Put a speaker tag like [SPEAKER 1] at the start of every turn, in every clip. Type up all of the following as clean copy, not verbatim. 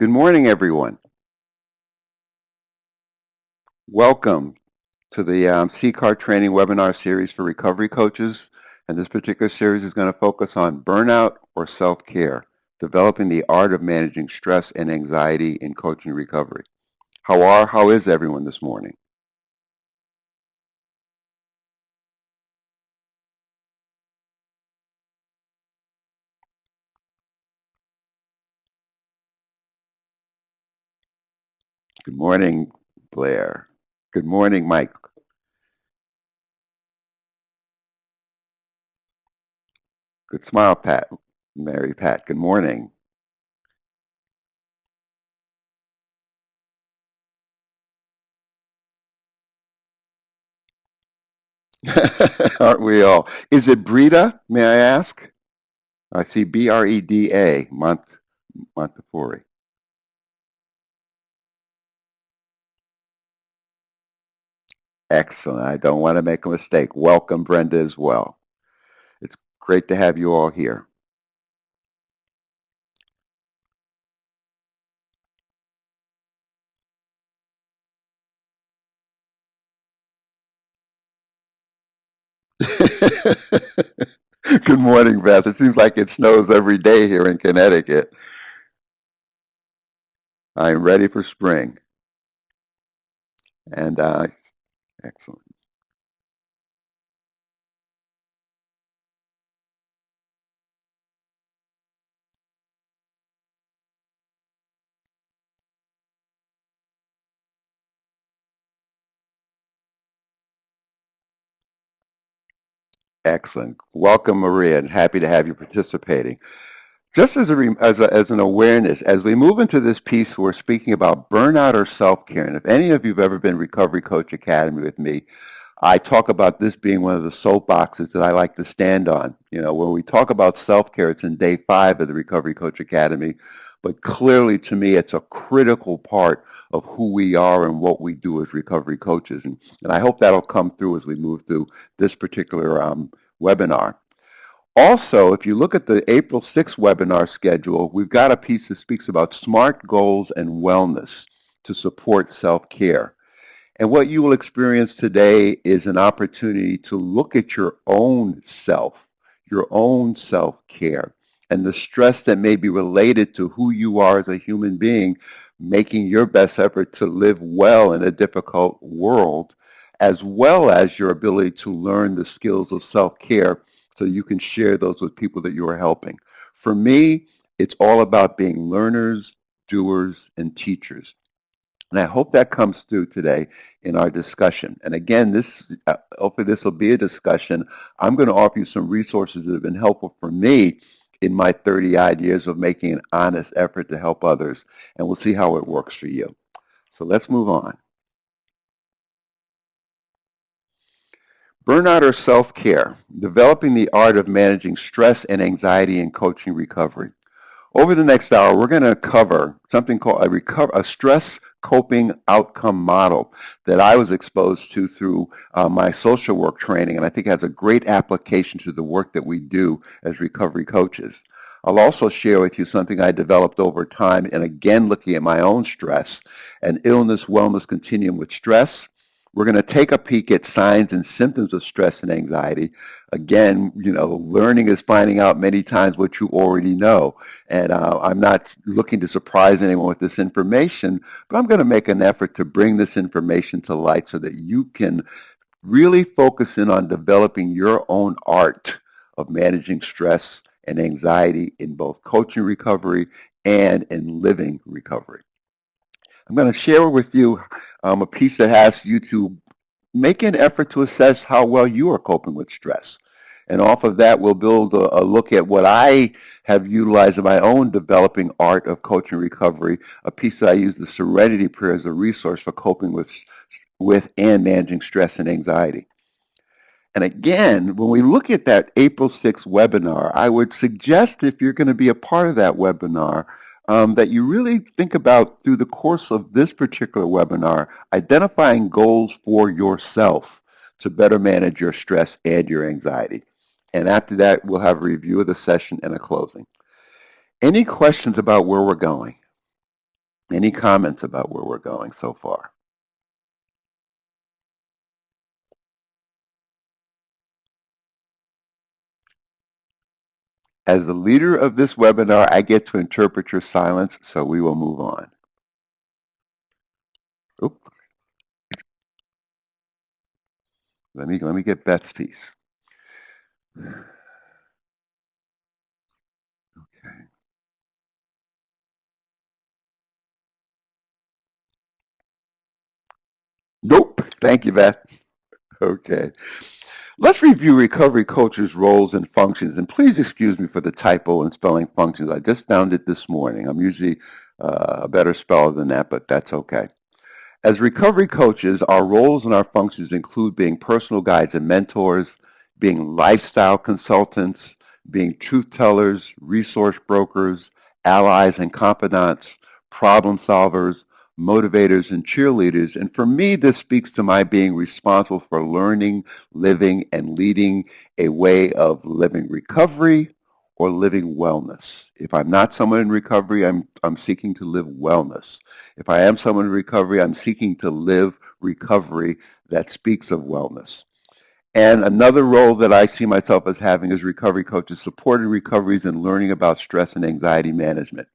[SPEAKER 1] Good morning, everyone. Welcome to the CCAR Training Webinar Series for Recovery Coaches. And this particular series is going to focus on burnout or self-care, developing the art of managing stress and anxiety in coaching recovery. How is everyone this morning? Good morning, Blair. Good morning, Mike. Good smile, Pat. Mary Pat, good morning. Aren't we all? Is it Breda, may I ask? I see Breda, Montefiore. Excellent. I don't want to make a mistake. Welcome, Brenda, as well. It's great to have you all here. Good morning, Beth. It seems like it snows every day here in Connecticut. I'm ready for spring. And excellent. Excellent. Welcome, Maria, and happy to have you participating. Just as an awareness, as we move into this piece, we're speaking about burnout or self-care. And if any of you have ever been Recovery Coach Academy with me, I talk about this being one of the soapboxes that I like to stand on. You know, when we talk about self-care, it's in day 5 of the Recovery Coach Academy, but clearly to me, it's a critical part of who we are and what we do as recovery coaches. And I hope that'll come through as we move through this particular webinar. Also, if you look at the April 6th webinar schedule, we've got a piece that speaks about SMART goals and wellness to support self-care. And what you will experience today is an opportunity to look at your own self, your own self-care, and the stress that may be related to who you are as a human being, making your best effort to live well in a difficult world, as well as your ability to learn the skills of self-care so you can share those with people that you are helping. For me, it's all about being learners, doers, and teachers. And I hope that comes through today in our discussion. And again, hopefully this will be a discussion. I'm going to offer you some resources that have been helpful for me in my 30-odd years of making an honest effort to help others. And we'll see how it works for you. So let's move on. Burnout or self-care, developing the art of managing stress and anxiety in coaching recovery. Over the next hour, we're going to cover something called a stress coping outcome model that I was exposed to through my social work training, and I think has a great application to the work that we do as recovery coaches. I'll also share with you something I developed over time, and again, looking at my own stress, an illness-wellness continuum with stress. We're going to take a peek at signs and symptoms of stress and anxiety. Again, you know, learning is finding out many times what you already know. And I'm not looking to surprise anyone with this information, but I'm going to make an effort to bring this information to light so that you can really focus in on developing your own art of managing stress and anxiety in both coaching recovery and in living recovery. I'm going to share with you a piece that asks you to make an effort to assess how well you are coping with stress. And off of that, we'll build a look at what I have utilized in my own developing art of coaching recovery, a piece that I use the Serenity Prayer as a resource for coping with and managing stress and anxiety. And again, when we look at that April 6th webinar, I would suggest if you're going to be a part of that webinar, that you really think about through the course of this particular webinar, identifying goals for yourself to better manage your stress and your anxiety. And after that, we'll have a review of the session and a closing. Any questions about where we're going? Any comments about where we're going so far? As the leader of this webinar, I get to interpret your silence, so we will move on. Oop. Let me get Beth's piece. Okay. Nope. Thank you, Beth. Okay. Let's review recovery coaches' roles and functions. And please excuse me for the typo in spelling functions. I just found it this morning. I'm usually a better speller than that, but that's okay. As recovery coaches, our roles and our functions include being personal guides and mentors, being lifestyle consultants, being truth tellers, resource brokers, allies and confidants, problem solvers, motivators and cheerleaders. And for me, this speaks to my being responsible for learning, living, and leading a way of living recovery or living wellness. If I'm not someone in recovery, I'm seeking to live wellness. If I am someone in recovery, I'm seeking to live recovery that speaks of wellness. And another role that I see myself as having as recovery coach is supporting recoveries and learning about stress and anxiety management.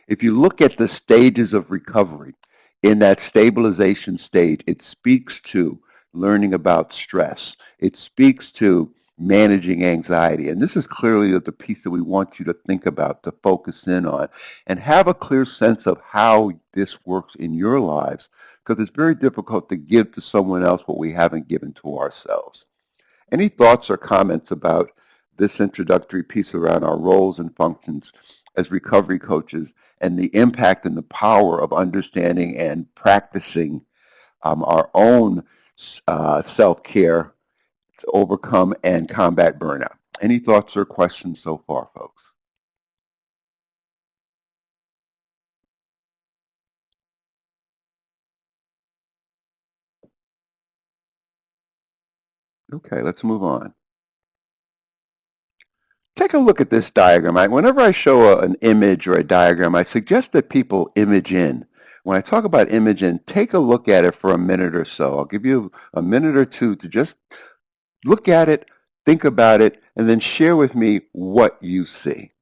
[SPEAKER 1] If you look at the stages of recovery, in that stabilization stage, it speaks to learning about stress. It speaks to managing anxiety. And this is clearly the piece that we want you to think about, to focus in on, and have a clear sense of how this works in your lives, because it's very difficult to give to someone else what we haven't given to ourselves. Any thoughts or comments about this introductory piece around our roles and functions as recovery coaches and the impact and the power of understanding and practicing our own self-care to overcome and combat burnout? Any thoughts or questions so far, folks? Okay, let's move on. Take a look at this diagram. Whenever I show an image or a diagram, I suggest that people image in. When I talk about image in, take a look at it for a minute or so. I'll give you a minute or two to just look at it, think about it, and then share with me what you see.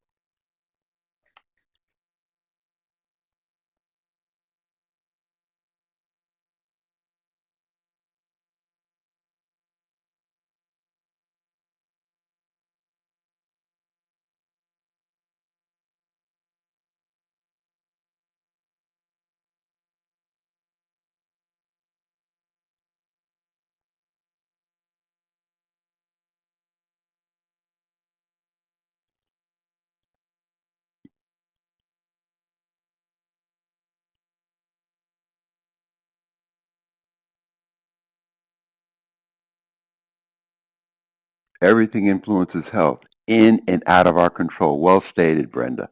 [SPEAKER 1] Everything influences health, in and out of our control. Well stated, Brenda.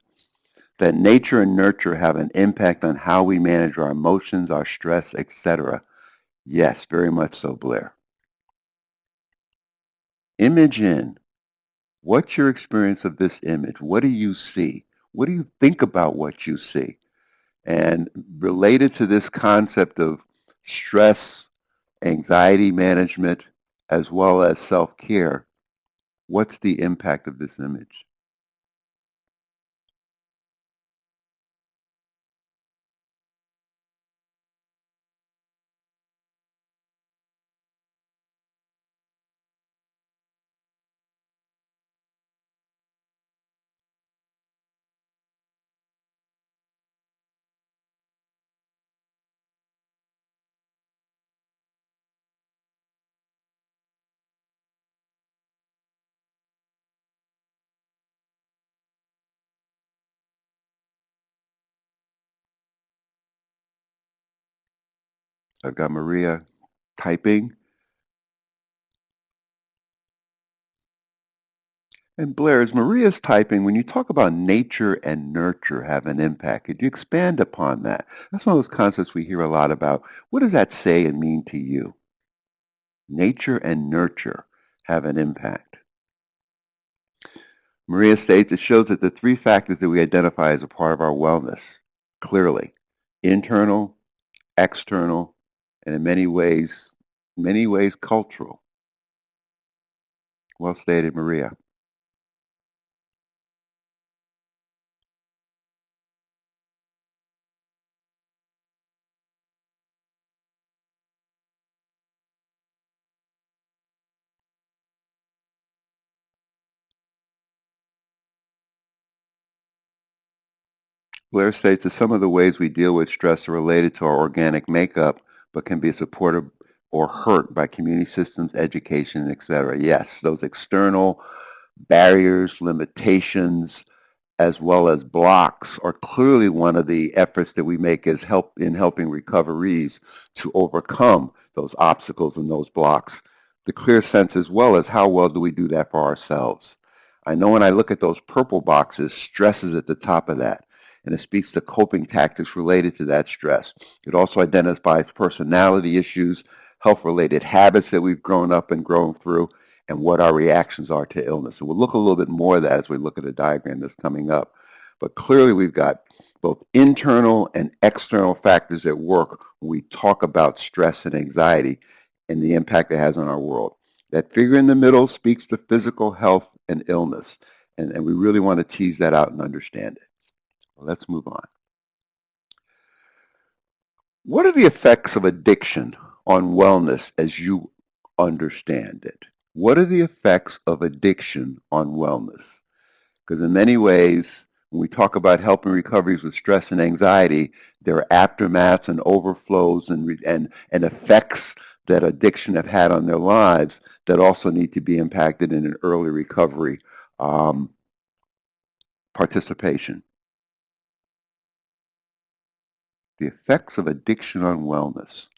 [SPEAKER 1] That nature and nurture have an impact on how we manage our emotions, our stress, etc. Yes, very much so, Blair. Image in. What's your experience of this image? What do you see? What do you think about what you see? And related to this concept of stress, anxiety management, as well as self-care, what's the impact of this image? I've got Maria typing. And Blair, as Maria's typing, when you talk about nature and nurture have an impact, could you expand upon that? That's one of those concepts we hear a lot about. What does that say and mean to you? Nature and nurture have an impact. Maria states it shows that the three factors that we identify as a part of our wellness, clearly, internal, external, and in many ways cultural. Well stated, Maria. Blair states that some of the ways we deal with stress are related to our organic makeup, but can be supported or hurt by community systems, education, etc. Yes, those external barriers, limitations, as well as blocks are clearly one of the efforts that we make as helping recoveries to overcome those obstacles and those blocks. The clear sense as well as how well do we do that for ourselves. I know when I look at those purple boxes, stress is at the top of that, and it speaks to coping tactics related to that stress. It also identifies personality issues, health-related habits that we've grown up and grown through, and what our reactions are to illness. So we'll look a little bit more of that as we look at a diagram that's coming up. But clearly we've got both internal and external factors at work when we talk about stress and anxiety and the impact it has on our world. That figure in the middle speaks to physical health and illness, and we really want to tease that out and understand it. Well, let's move on. What are the effects of addiction on wellness as you understand it? What are the effects of addiction on wellness? Because in many ways, when we talk about helping recoveries with stress and anxiety, there are aftermaths and overflows and effects that addiction have had on their lives that also need to be impacted in an early recovery participation. The effects of addiction on wellness.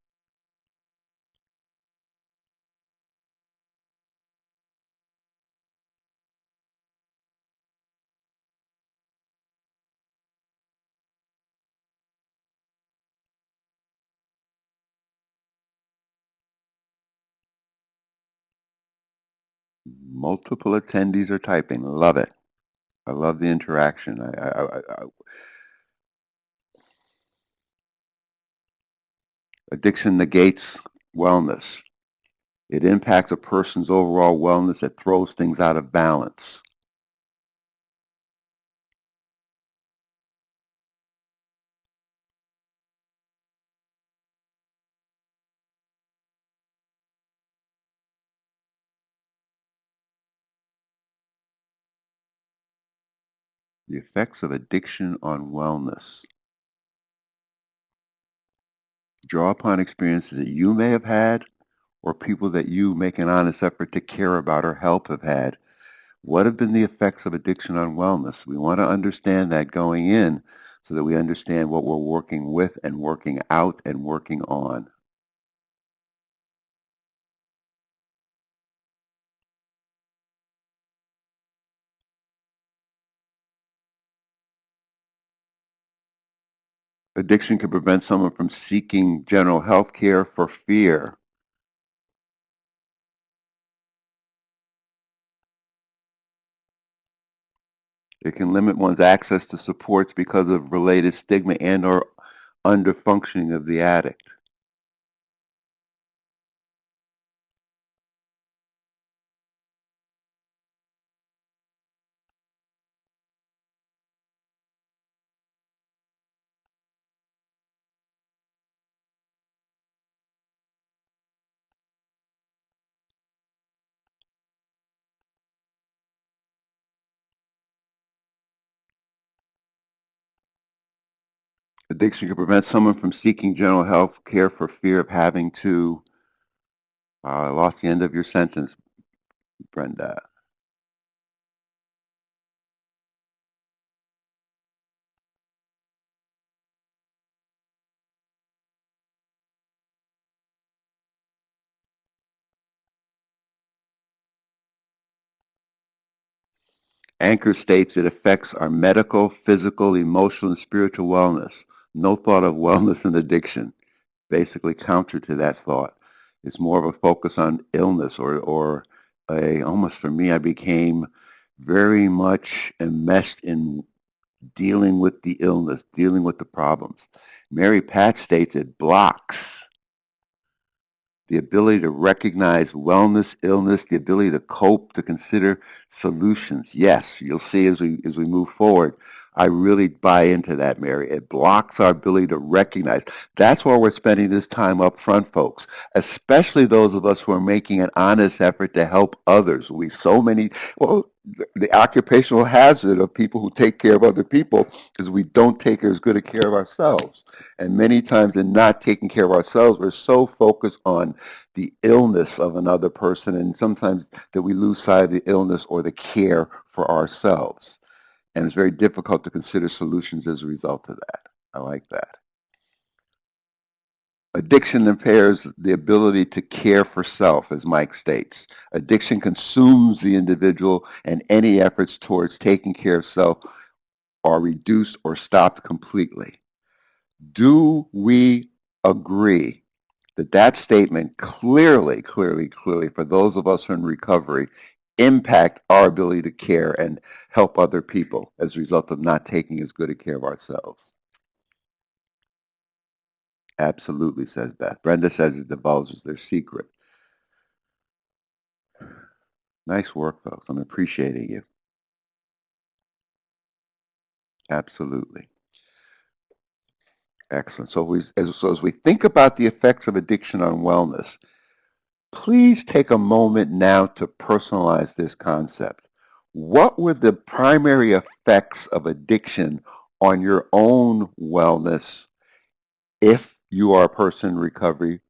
[SPEAKER 1] Multiple attendees are typing. Love it. I love the interaction. Addiction negates wellness. It impacts a person's overall wellness. It throws things out of balance. The effects of addiction on wellness. Draw upon experiences that you may have had or people that you make an honest effort to care about or help have had. What have been the effects of addiction on wellness? We want to understand that going in so that we understand what we're working with and working out and working on. Addiction can prevent someone from seeking general health care for fear. It can limit one's access to supports because of related stigma and or underfunctioning of the addict. Addiction can prevent someone from seeking general health care for fear of having to, I lost the end of your sentence, Brenda. Anchor states it affects our medical, physical, emotional, and spiritual wellness. No thought of wellness and addiction. Basically counter to that thought. It's more of a focus on illness or almost for me, I became very much enmeshed in dealing with the illness, dealing with the problems. Mary Pat states it blocks the ability to recognize wellness, illness, the ability to cope, to consider solutions. Yes, you'll see as we move forward, I really buy into that, Mary. It blocks our ability to recognize. That's why we're spending this time up front, folks, especially those of us who are making an honest effort to help others. The occupational hazard of people who take care of other people is we don't take as good a care of ourselves. And many times in not taking care of ourselves, we're so focused on the illness of another person, and sometimes that we lose sight of the illness or the care for ourselves. And it's very difficult to consider solutions as a result of that. I like that. Addiction impairs the ability to care for self, as Mike states. Addiction consumes the individual, and any efforts towards taking care of self are reduced or stopped completely. Do we agree that statement clearly, for those of us in recovery, impact our ability to care and help other people as a result of not taking as good a care of ourselves? Absolutely, says Beth. Brenda says it divulges their secret. Nice work, folks. I'm appreciating you. Absolutely. Excellent. So as we think about the effects of addiction on wellness, please take a moment now to personalize this concept. What were the primary effects of addiction on your own wellness if you are a person in recovery?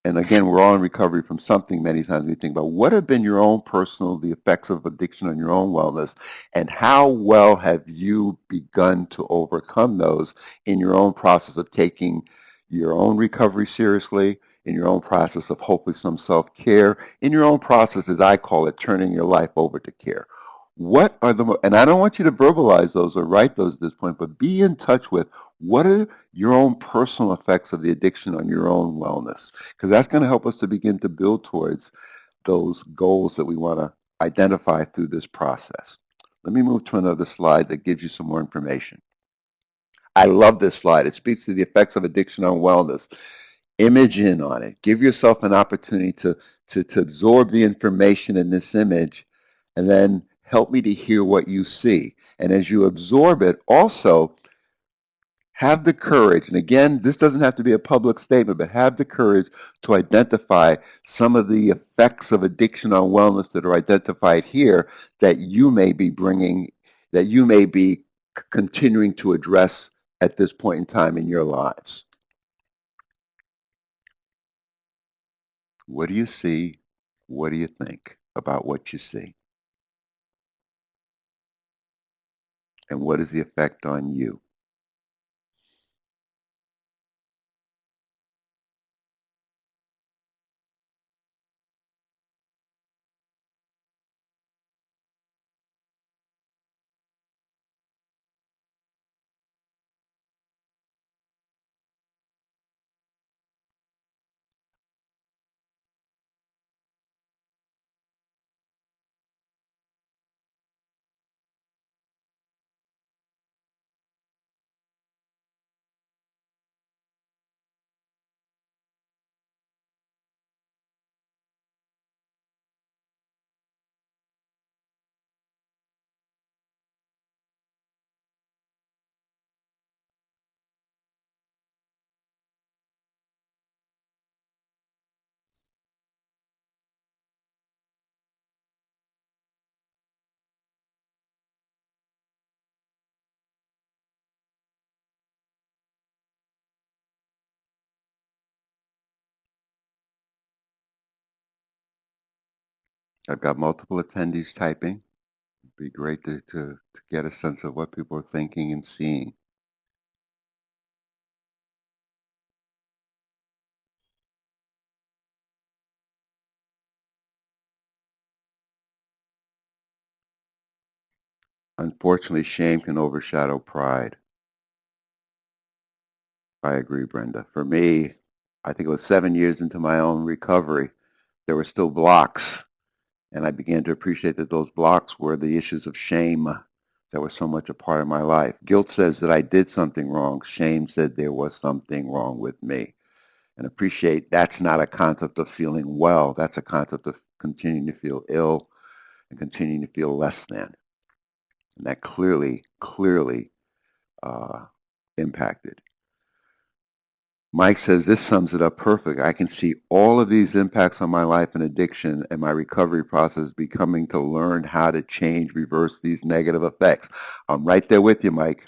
[SPEAKER 1] And again, we're all in recovery from something many times we think about. What have been your own the effects of addiction on your own wellness, and how well have you begun to overcome those in your own process of taking your own recovery seriously, in your own process of hopefully some self-care, in your own process, as I call it, turning your life over to care? What are and I don't want you to verbalize those or write those at this point, but be in touch with what are your own personal effects of the addiction on your own wellness, because that's going to help us to begin to build towards those goals that we want to identify through this process. Let me move to another slide that gives you some more information. I love this slide. It speaks to the effects of addiction on wellness. Image in on it. Give yourself an opportunity to absorb the information in this image, and then help me to hear what you see. And as you absorb it, also have the courage, and again, this doesn't have to be a public statement, but have the courage to identify some of the effects of addiction on wellness that are identified here that you may be continuing to address at this point in time in your lives. What do you see? What do you think about what you see? And what is the effect on you? I've got multiple attendees typing. It'd be great to get a sense of what people are thinking and seeing. Unfortunately, shame can overshadow pride. I agree, Brenda. For me, I think it was 7 years into my own recovery, there were still blocks, and I began to appreciate that those blocks were the issues of shame. that were so much a part of my life. Guilt says that I did something wrong. Shame said there was something wrong with me. And appreciate that's not a concept of feeling well. That's a concept of continuing to feel ill and continuing to feel less than. And that clearly impacted. Mike says this sums it up perfect. I can see all of these impacts on my life and addiction and my recovery process becoming to learn how to change, reverse these negative effects. I'm right there with you, Mike.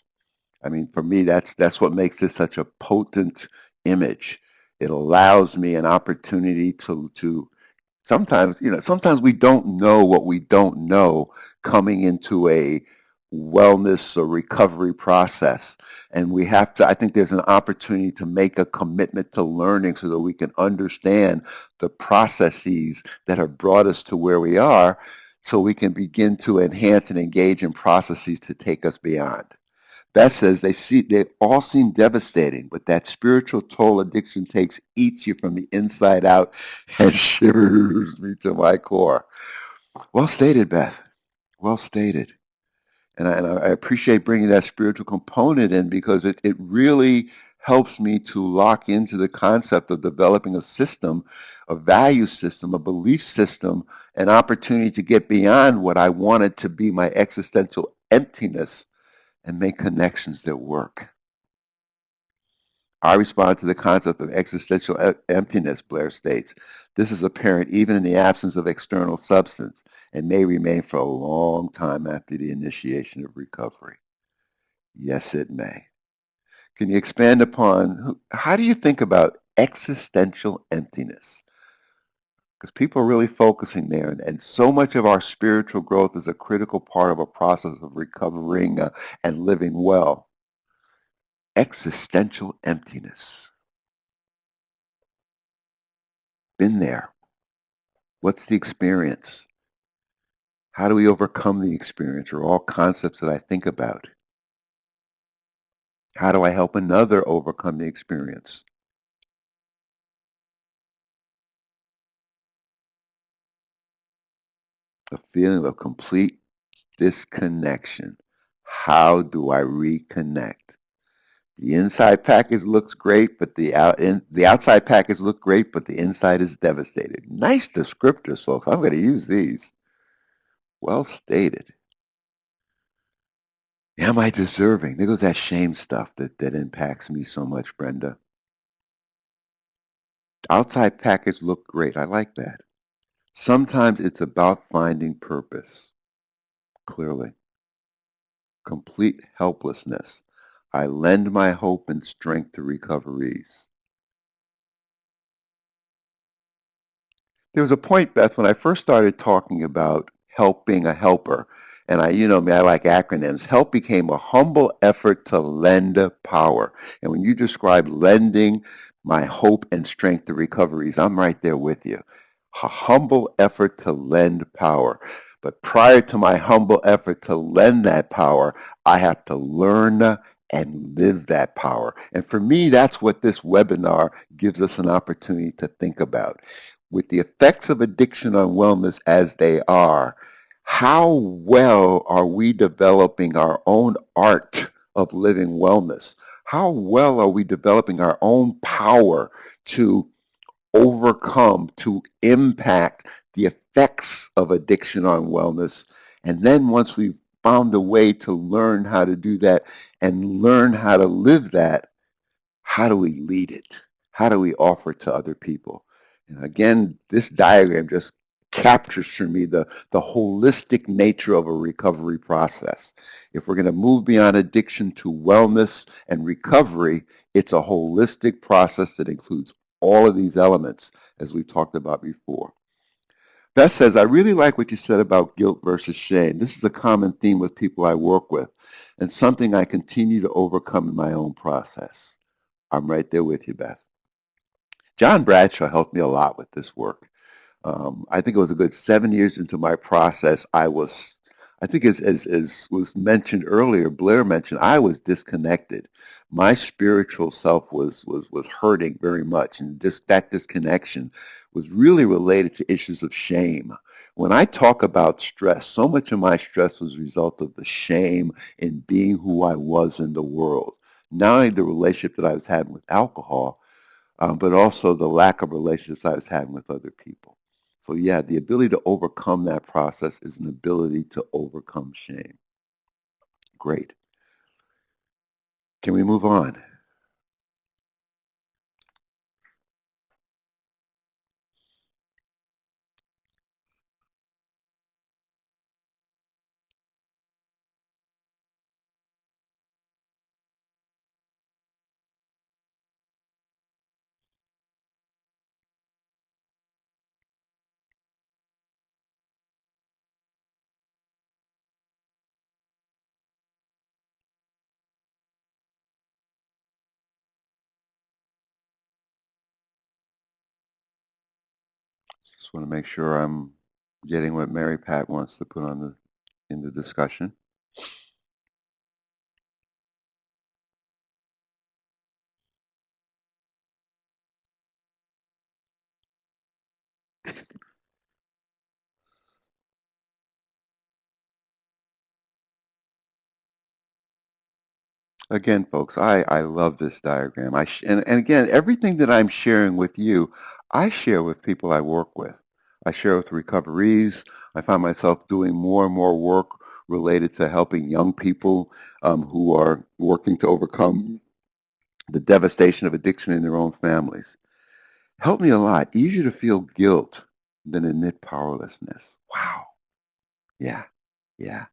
[SPEAKER 1] I mean, for me, that's what makes this such a potent image. It allows me an opportunity to sometimes, sometimes we don't know what we don't know coming into a wellness or recovery process. And we have to, I think there's an opportunity to make a commitment to learning so that we can understand the processes that have brought us to where we are so we can begin to enhance and engage in processes to take us beyond. Beth says they all seem devastating, but that spiritual toll addiction takes eats you from the inside out and shivers me to my core. Well stated, Beth. Well stated. And I appreciate bringing that spiritual component in because it really helps me to lock into the concept of developing a system, a value system, a belief system, an opportunity to get beyond what I wanted to be my existential emptiness and make connections that work. I respond to the concept of existential emptiness, Blair states. This is apparent even in the absence of external substance and may remain for a long time after the initiation of recovery. Yes, it may. Can you expand upon how do you think about existential emptiness? Because people are really focusing there, and so much of our spiritual growth is a critical part of a process of recovering and living well. Existential emptiness. Been there. What's the experience? How do we overcome the experience are all concepts that I think about. How do I help another overcome the experience? A feeling of complete disconnection. How do I reconnect? The inside package looks great, but the outside package looks great, but the inside is devastated. Nice descriptors, folks. I'm going to use these. Well stated. Am I deserving? There goes that shame stuff that impacts me so much, Brenda. Outside package look great. I like that. Sometimes it's about finding purpose. Clearly. Complete helplessness. I lend my hope and strength to recoveries. There was a point, Beth, when I first started talking about helping a helper, and you know me, I like acronyms. Help became a humble effort to lend power. And when you describe lending my hope and strength to recoveries, I'm right there with you. A humble effort to lend power. But prior to my humble effort to lend that power, I have to learn and live that power. And for me, that's what this webinar gives us an opportunity to think about. With the effects of addiction on wellness as they are, how well are we developing our own art of living wellness? How well are we developing our own power to overcome, to impact the effects of addiction on wellness? And then once we've found a way to learn how to do that and learn how to live that, how do we lead it? How do we offer it to other people? And again, this diagram just captures for me the holistic nature of a recovery process. If we're going to move beyond addiction to wellness and recovery, it's a holistic process that includes all of these elements, as we talked about before. Beth says, I really like what you said about guilt versus shame. This is a common theme with people I work with and something I continue to overcome in my own process. I'm right there with you, Beth. John Bradshaw helped me a lot with this work. I think it was a good 7 years into my process. I think as was mentioned earlier, Blair mentioned, I was disconnected. My spiritual self was hurting very much, and that disconnection was really related to issues of shame. When I talk about stress, so much of my stress was a result of the shame in being who I was in the world. Not only the relationship that I was having with alcohol, but also the lack of relationships I was having with other people. So yeah, the ability to overcome that process is an ability to overcome shame. Great. Can we move on? Just want to make sure I'm getting what Mary Pat wants to put on in the discussion. Again, folks, I love this diagram. And again, everything that I'm sharing with you, I share with people I work with. I share with recoveries. I find myself doing more and more work related to helping young people who are working to overcome the devastation of addiction in their own families. Helped me a lot. Easier to feel guilt than admit powerlessness. Wow. Yeah, yeah,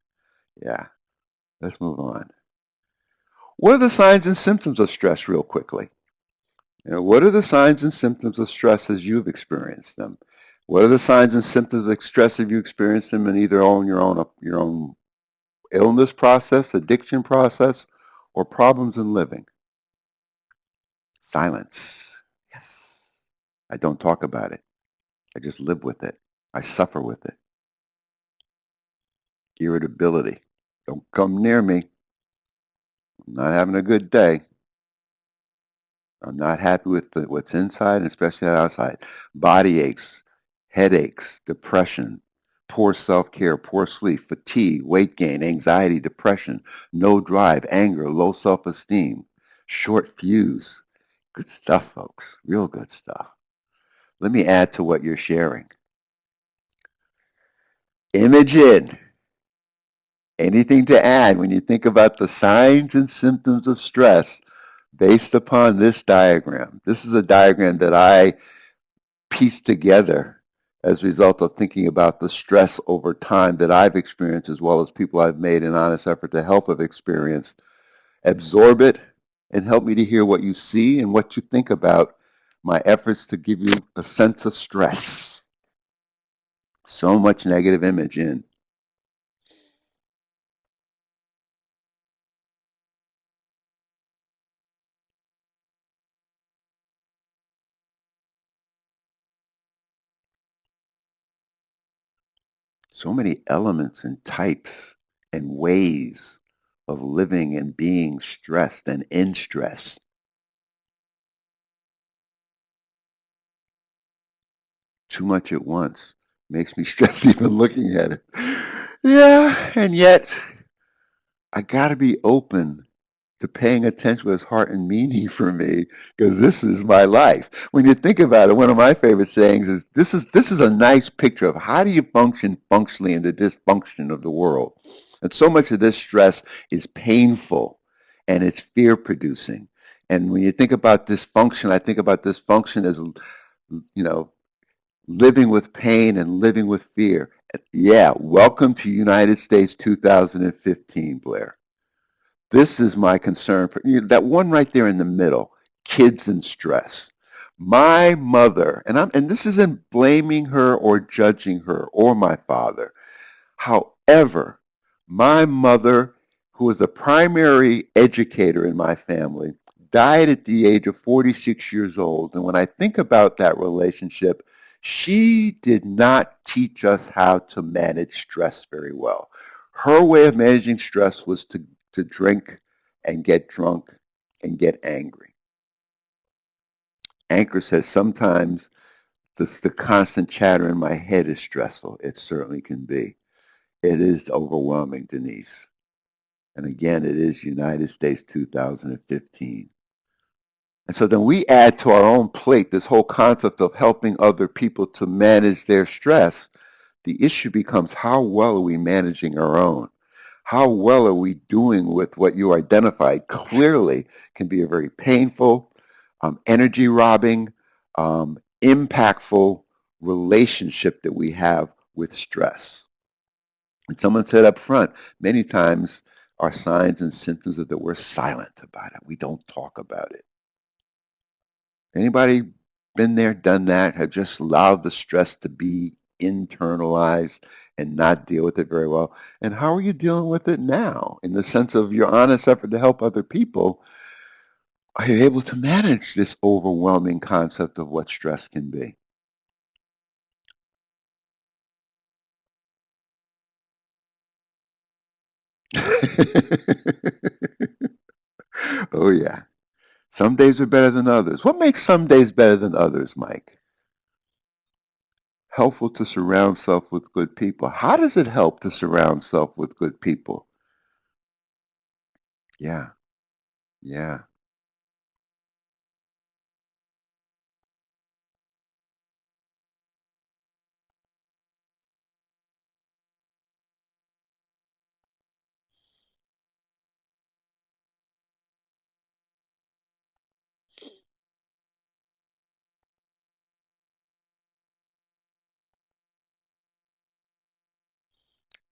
[SPEAKER 1] yeah. Let's move on. What are the signs and symptoms of stress real quickly? You know, what are the signs and symptoms of stress as you've experienced them? What are the signs and symptoms of stress if you experienced them in either on your own illness process, addiction process, or problems in living? Silence. Yes. I don't talk about it. I just live with it. I suffer with it. Irritability. Don't come near me. I'm not having a good day. I'm not happy with what's inside and especially outside. Body aches, headaches, depression, poor self-care, poor sleep, fatigue, weight gain, anxiety, depression, no drive, anger, low self-esteem, short fuse. Good stuff, folks. Real good stuff. Let me add to what you're sharing. Image in. Anything to add when you think about the signs and symptoms of stress based upon this diagram? This is a diagram that I pieced together as a result of thinking about the stress over time that I've experienced as well as people I've made an honest effort to help have experienced. Absorb it and help me to hear what you see and what you think about my efforts to give you a sense of stress. So much negative image in. So many elements and types and ways of living and being stressed and in stress. Too much at once makes me stressed even looking at it. Yeah, and yet I got to be open to paying attention to its heart and meaning for me because this is my life. When you think about it, one of my favorite sayings is this is a nice picture of how do you function functionally in the dysfunction of the world. And so much of this stress is painful and it's fear producing. And when you think about dysfunction, I think about dysfunction as, you know, living with pain and living with fear. Yeah, welcome to United States 2015, Blair. This is my concern. That one right there in the middle, kids and stress. My mother, and this isn't blaming her or judging her or my father. However, my mother, who was a primary educator in my family, died at the age of 46 years old. And when I think about that relationship, she did not teach us how to manage stress very well. Her way of managing stress was to drink and get drunk and get angry. Anchor says sometimes the constant chatter in my head is stressful. It certainly can be. It is overwhelming, Denise. And again, it is United States 2015. And so then we add to our own plate this whole concept of helping other people to manage their stress. The issue becomes, how well are we managing our own? How well are we doing with what you identified clearly can be a very painful, energy robbing, impactful relationship that we have with stress. And someone said up front, many times our signs and symptoms are that we're silent about it. We don't talk about it. Anybody been there, done that, have just allowed the stress to be internalized and not deal with it very well? And how are you dealing with it now in the sense of your honest effort to help other people? Are you able to manage this overwhelming concept of what stress can be? Oh, yeah. Some days are better than others. What makes some days better than others, Mike? Helpful to surround self with good people. How does it help to surround self with good people? Yeah, yeah.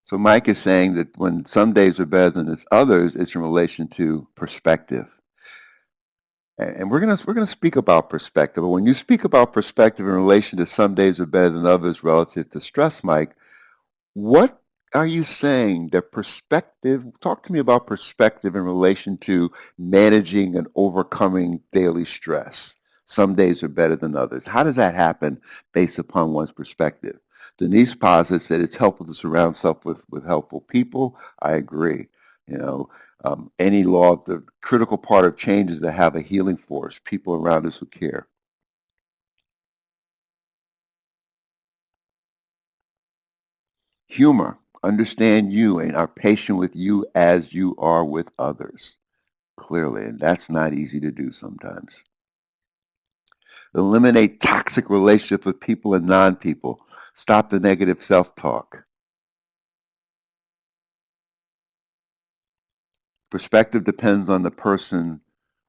[SPEAKER 1] So Mike is saying that when some days are better than others, it's in relation to perspective. And we're gonna speak about perspective. But when you speak about perspective in relation to some days are better than others relative to stress, Mike, what are you saying that perspective, talk to me about perspective in relation to managing and overcoming daily stress. Some days are better than others. How does that happen based upon one's perspective? Denise posits that it's helpful to surround self with helpful people. I agree. You know, any law, the critical part of change is to have a healing force, people around us who care. Humor, understand you and are patient with you as you are with others. Clearly, and that's not easy to do sometimes. Eliminate toxic relationships with people and non-people. Stop the negative self-talk. Perspective depends on the person.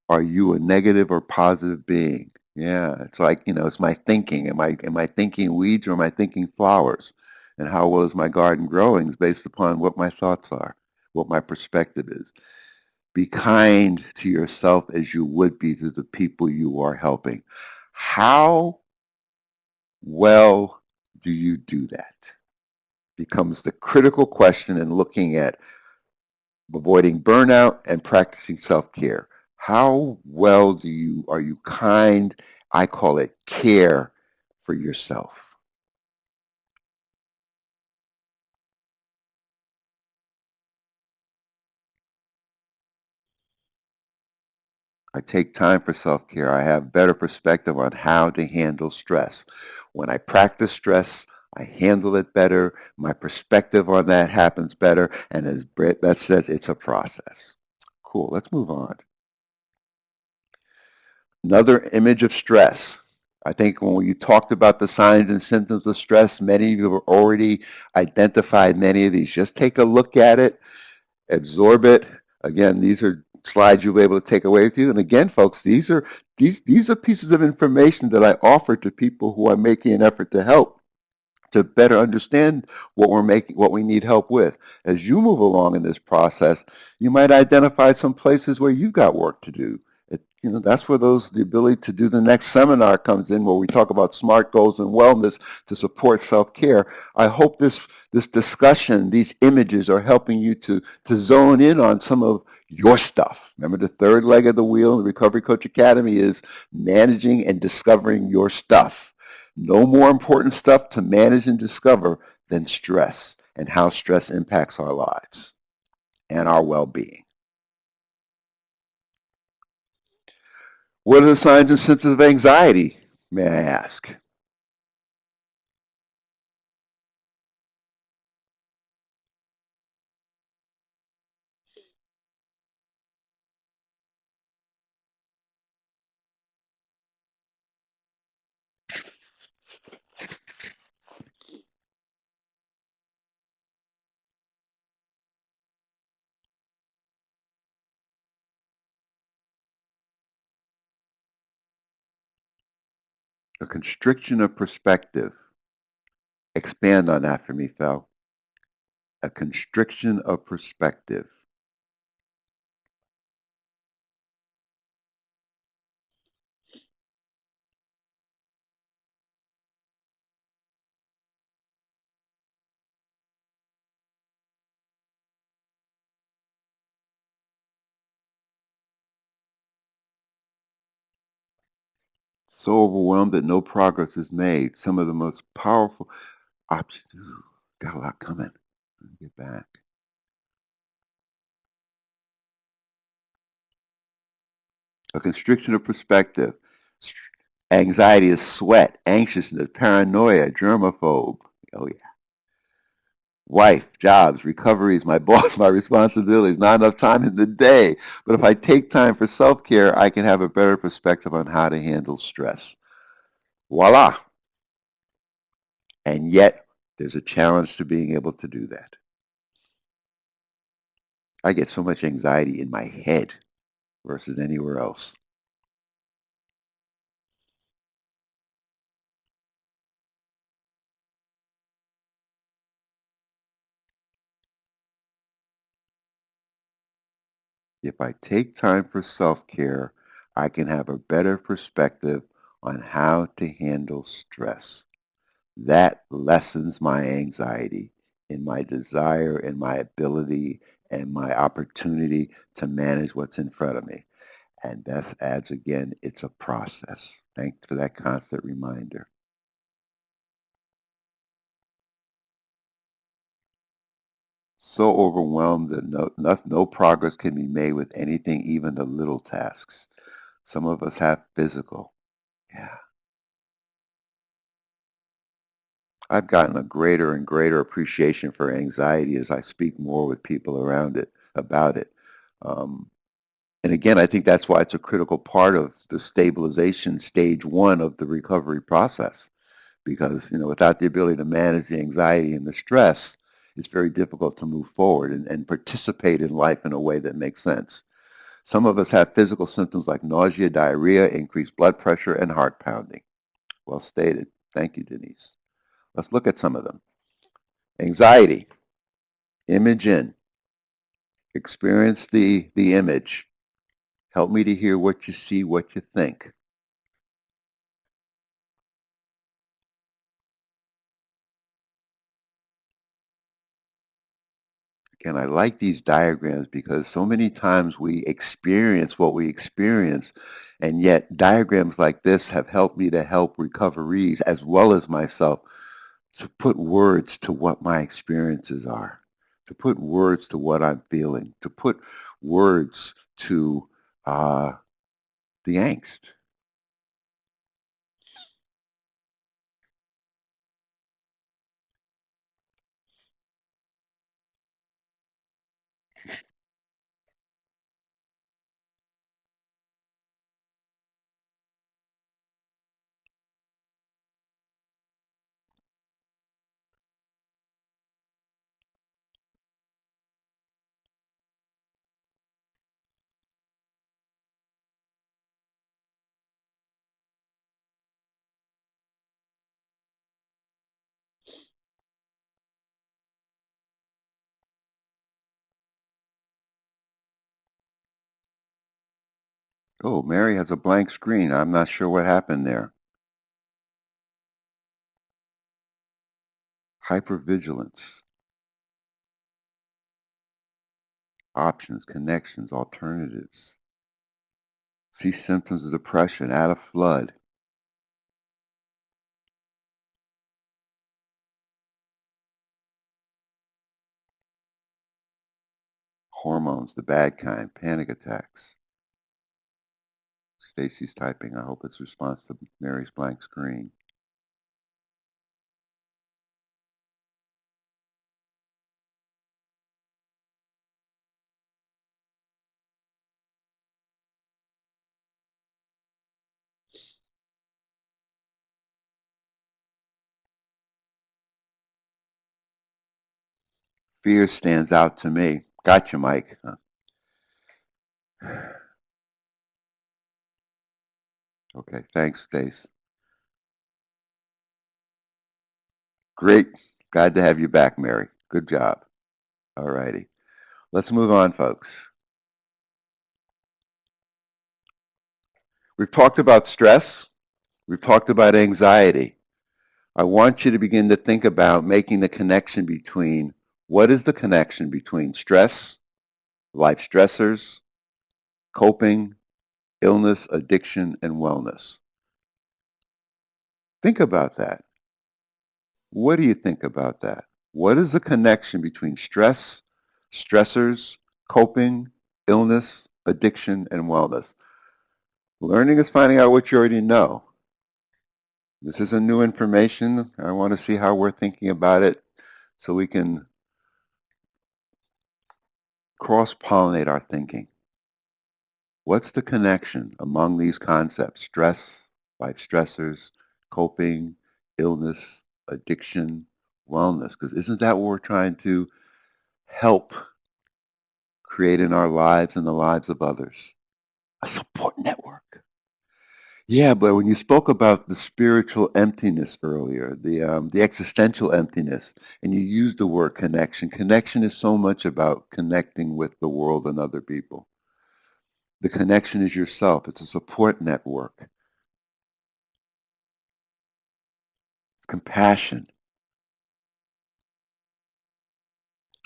[SPEAKER 1] Are you a negative or positive being? Yeah, it's like, it's my thinking. Am I thinking weeds or am I thinking flowers? And how well is my garden growing is based upon what my thoughts are, what my perspective is. Be kind to yourself as you would be to the people you are helping. How well do you do that? Becomes the critical question in looking at avoiding burnout and practicing self-care. How well are you kind, I call it care for yourself? I take time for self-care. I have better perspective on how to handle stress. When I practice stress, I handle it better. My perspective on that happens better. And as Brett that says, it's a process. Cool. Let's move on. Another image of stress. I think when you talked about the signs and symptoms of stress, many of you have already identified many of these. Just take a look at it, absorb it. Again, these are slides you'll be able to take away with you. And again, folks, these are pieces of information that I offer to people who are making an effort to help, to better understand what we need help with. As you move along in this process, you might identify some places where you've got work to do. That's where the ability to do the next seminar comes in, where we talk about SMART goals and wellness to support self-care. I hope this discussion, these images are helping you to zone in on some of your stuff. Remember, the third leg of the wheel in the Recovery Coach Academy is managing and discovering your stuff. No more important stuff to manage and discover than stress and how stress impacts our lives and our well-being. What are the signs and symptoms of anxiety, may I ask? A constriction of perspective. Expand on that for me, Phil. A constriction of perspective. So overwhelmed that no progress is made. Some of the most powerful options. Ooh, got a lot coming. Let me get back. A constriction of perspective. Anxiety is sweat, anxiousness, paranoia, germaphobe. Oh yeah. Wife, jobs, recoveries, my boss, my responsibilities, not enough time in the day. But if I take time for self-care, I can have a better perspective on how to handle stress. Voila. And yet, there's a challenge to being able to do that. I get so much anxiety in my head versus anywhere else. If I take time for self-care, I can have a better perspective on how to handle stress. That lessens my anxiety in my desire and my ability and my opportunity to manage what's in front of me. And that adds again, it's a process. Thanks for that constant reminder. So overwhelmed that no progress can be made with anything, even the little tasks. Some of us have physical. Yeah. I've gotten a greater and greater appreciation for anxiety as I speak more with people around it, about it. Um, and again, I think that's why it's a critical part of the stabilization stage one of the recovery process. Because, without the ability to manage the anxiety and the stress, it's very difficult to move forward and participate in life in a way that makes sense. Some of us have physical symptoms like nausea, diarrhea, increased blood pressure, and heart pounding. Well stated. Thank you, Denise. Let's look at some of them. Anxiety. Image in. Experience the image. Help me to hear what you see, what you think. Again, I like these diagrams because so many times we experience what we experience, and yet diagrams like this have helped me to help recoverees as well as myself to put words to what my experiences are, to put words to what I'm feeling, to put words to the angst. Oh, Mary has a blank screen. I'm not sure what happened there. Hypervigilance, options, connections, alternatives. See symptoms of depression, add a flood. Hormones, the bad kind, panic attacks. Stacy's typing. I hope it's response to Mary's blank screen. Fear stands out to me. Gotcha, Mike. Okay, thanks, Stace. Great. Glad to have you back, Mary. Good job. All righty. Let's move on, folks. We've talked about stress. We've talked about anxiety. I want you to begin to think about making the connection between what is the connection between stress, life stressors, coping, illness, addiction, and wellness. Think about that. What do you think about that? What is the connection between stress, stressors, coping, illness, addiction, and wellness? Learning is finding out what you already know. This isn't new information. I want to see how we're thinking about it so we can cross-pollinate our thinking. What's the connection among these concepts? Stress, life stressors, coping, illness, addiction, wellness. Because isn't that what we're trying to help create in our lives and the lives of others? A support network. Yeah, but when you spoke about the spiritual emptiness earlier, the existential emptiness, and you used the word connection, connection is so much about connecting with the world and other people. The connection is yourself. It's a support network. Compassion.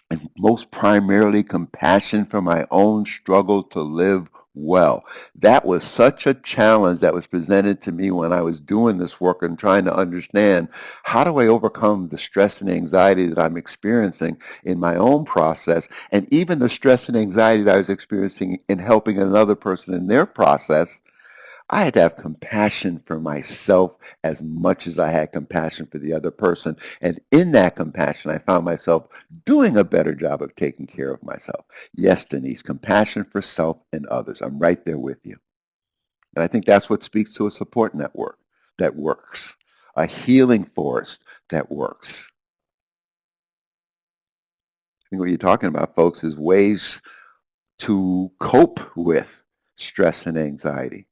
[SPEAKER 1] And most primarily compassion for my own struggle to live well. That was such a challenge that was presented to me when I was doing this work and trying to understand how do I overcome the stress and anxiety that I'm experiencing in my own process, and even the stress and anxiety that I was experiencing in helping another person in their process. I had to have compassion for myself as much as I had compassion for the other person. And in that compassion, I found myself doing a better job of taking care of myself. Yes, Denise, compassion for self and others. I'm right there with you. And I think that's what speaks to a support network that works, a healing forest that works. I think what you're talking about, folks, is ways to cope with stress and anxiety.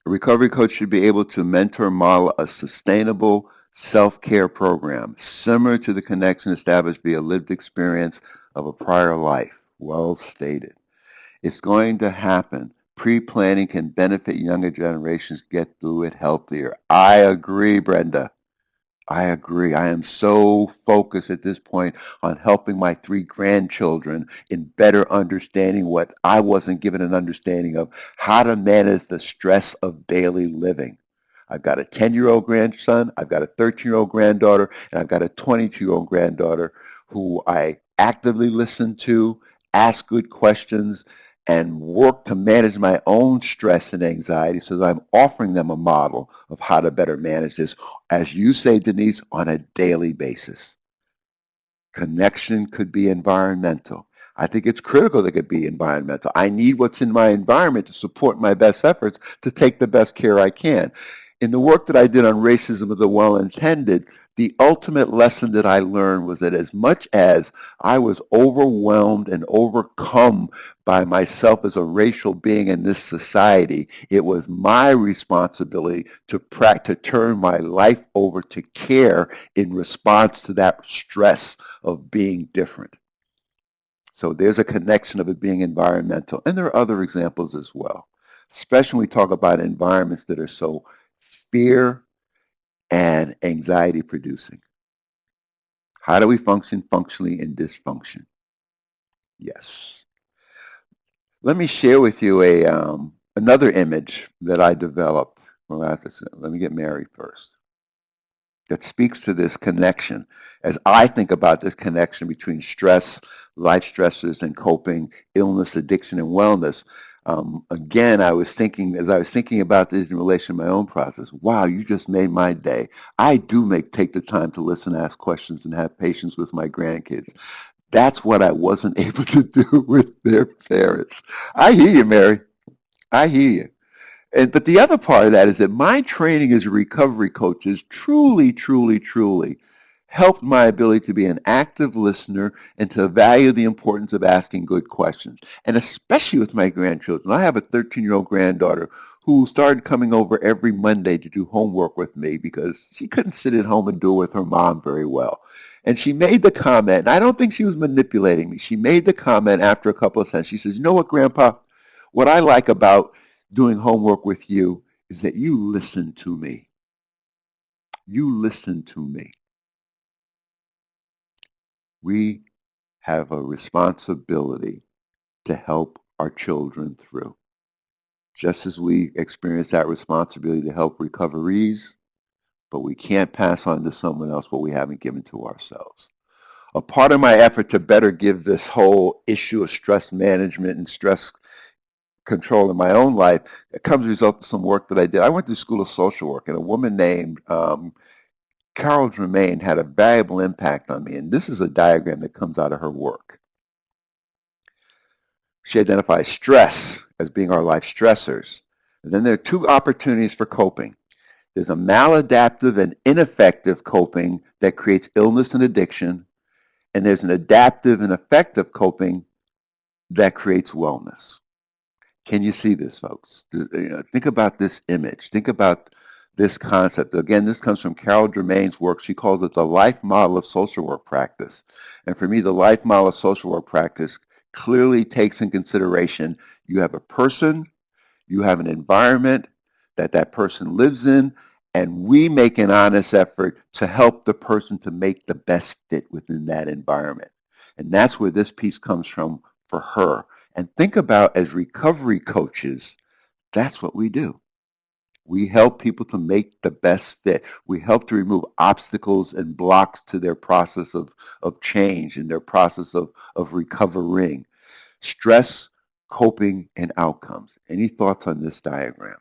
[SPEAKER 1] A recovery coach should be able to mentor and model a sustainable self-care program similar to the connection established via lived experience of a prior life. Well stated. It's going to happen. Pre-planning can benefit younger generations get through it healthier. I agree, Brenda. I agree. I am so focused at this point on helping my 3 grandchildren in better understanding what I wasn't given an understanding of, how to manage the stress of daily living. I've got a 10-year-old grandson, I've got a 13-year-old granddaughter, and I've got a 22-year-old granddaughter who I actively listen to, ask good questions, and work to manage my own stress and anxiety so that I'm offering them a model of how to better manage this, as you say, Denise, on a daily basis. Connection could be environmental. I think it's critical that it could be environmental. I need what's in my environment to support my best efforts to take the best care I can. In the work that I did on racism of the well-intended, the ultimate lesson that I learned was that as much as I was overwhelmed and overcome by myself as a racial being in this society, it was my responsibility to turn my life over to care in response to that stress of being different. So there's a connection of it being environmental. And there are other examples as well, especially when we talk about environments that are so fear and anxiety producing. How do we function functionally in dysfunction? Yes. Let me share with you another image that I developed. Well, let me get Mary first. That speaks to this connection. As I think about this connection between stress, life stressors, and coping, illness, addiction, and wellness, again, as I was thinking about this in relation to my own process, wow, you just made my day. I do take the time to listen, ask questions, and have patience with my grandkids. That's what I wasn't able to do with their parents. I hear you, Mary. I hear you. But the other part of that is that my training as a recovery coach is truly, truly, truly helped my ability to be an active listener and to value the importance of asking good questions. And especially with my grandchildren. I have a 13-year-old granddaughter who started coming over every Monday to do homework with me because she couldn't sit at home and do it with her mom very well. And she made the comment, and I don't think she was manipulating me. She made the comment after a couple of sentences. She says, you know what, Grandpa? What I like about doing homework with you is that you listen to me. You listen to me. We have a responsibility to help our children through. Just as we experience that responsibility to help recoverees, but we can't pass on to someone else what we haven't given to ourselves. A part of my effort to better give this whole issue of stress management and stress control in my own life, it comes as a result of some work that I did. I went to School of Social Work, and a woman named Carol Germain had a valuable impact on me, and this is a diagram that comes out of her work. She identifies stress as being our life stressors. And then there are two opportunities for coping. There's a maladaptive and ineffective coping that creates illness and addiction, and there's an adaptive and effective coping that creates wellness. Can you see this, folks? Think about this image. Think about this concept. Again, this comes from Carol Germain's work. She calls it the life model of social work practice. And for me, the life model of social work practice clearly takes in consideration you have a person, you have an environment that that person lives in, and we make an honest effort to help the person to make the best fit within that environment. And that's where this piece comes from for her. And think about, as recovery coaches, that's what we do. We help people to make the best fit. We help to remove obstacles and blocks to their process of change and their process of recovering. Stress, coping, and outcomes. Any thoughts on this diagram?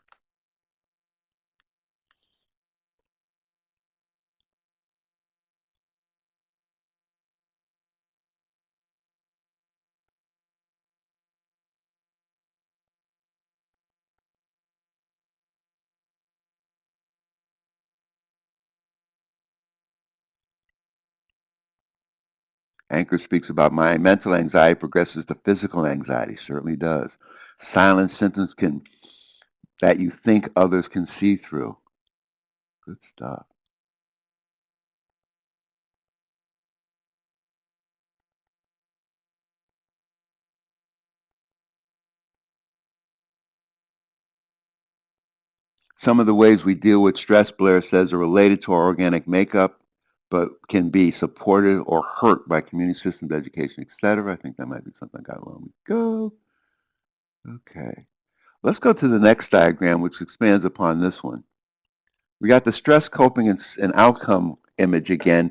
[SPEAKER 1] Anchor speaks about my mental anxiety progresses to physical anxiety. Certainly does. Silent symptoms that you think others can see through. Good stuff. Some of the ways we deal with stress, Blair says, are related to our organic makeup, but can be supported or hurt by community systems, education, etc. I think that might be something I got along with. Go. Okay. Let's go to the next diagram, which expands upon this one. We got the stress, coping, and outcome image again.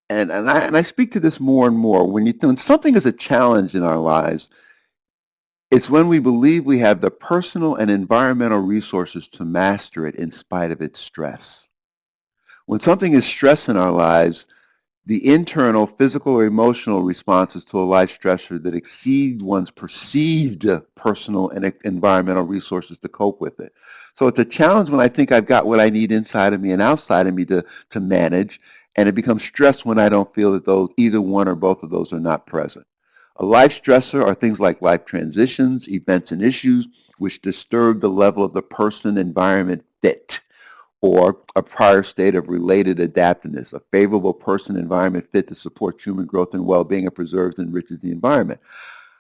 [SPEAKER 1] And I speak to this more and more. When something is a challenge in our lives, it's when we believe we have the personal and environmental resources to master it in spite of its stress. When something is stress in our lives, the internal, physical, or emotional responses to a life stressor that exceed one's perceived personal and environmental resources to cope with it. So it's a challenge when I think I've got what I need inside of me and outside of me to manage, and it becomes stress when I don't feel that either one or both of those are not present. A life stressor are things like life transitions, events, and issues which disturb the level of the person-environment fit, or a prior state of related adaptiveness, a favorable person-environment fit that supports human growth and well-being and preserves and enriches the environment.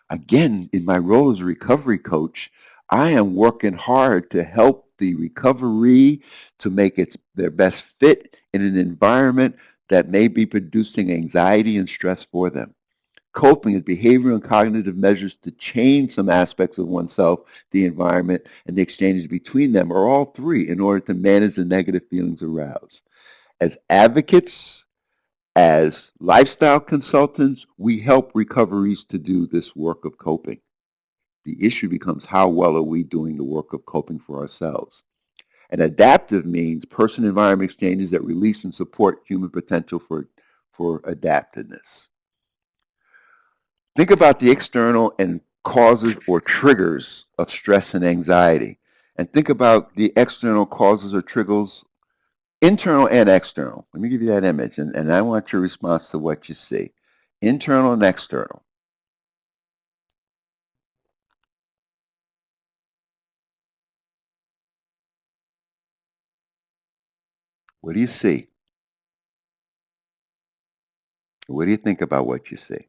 [SPEAKER 1] Again, in my role as a recovery coach, I am working hard to help the recovery to make their best fit in an environment that may be producing anxiety and stress for them. Coping is behavioral and cognitive measures to change some aspects of oneself, the environment, and the exchanges between them, or all three, in order to manage the negative feelings aroused. As advocates, as lifestyle consultants, we help recoveries to do this work of coping. The issue becomes, how well are we doing the work of coping for ourselves? And adaptive means person-environment exchanges that release and support human potential for adaptiveness. Think about the external and causes or triggers of stress and anxiety. And think about the external causes or triggers Internal and external. Let me give you that image, and I want your response to what you see. Internal and external. What do you see? What do you think about what you see?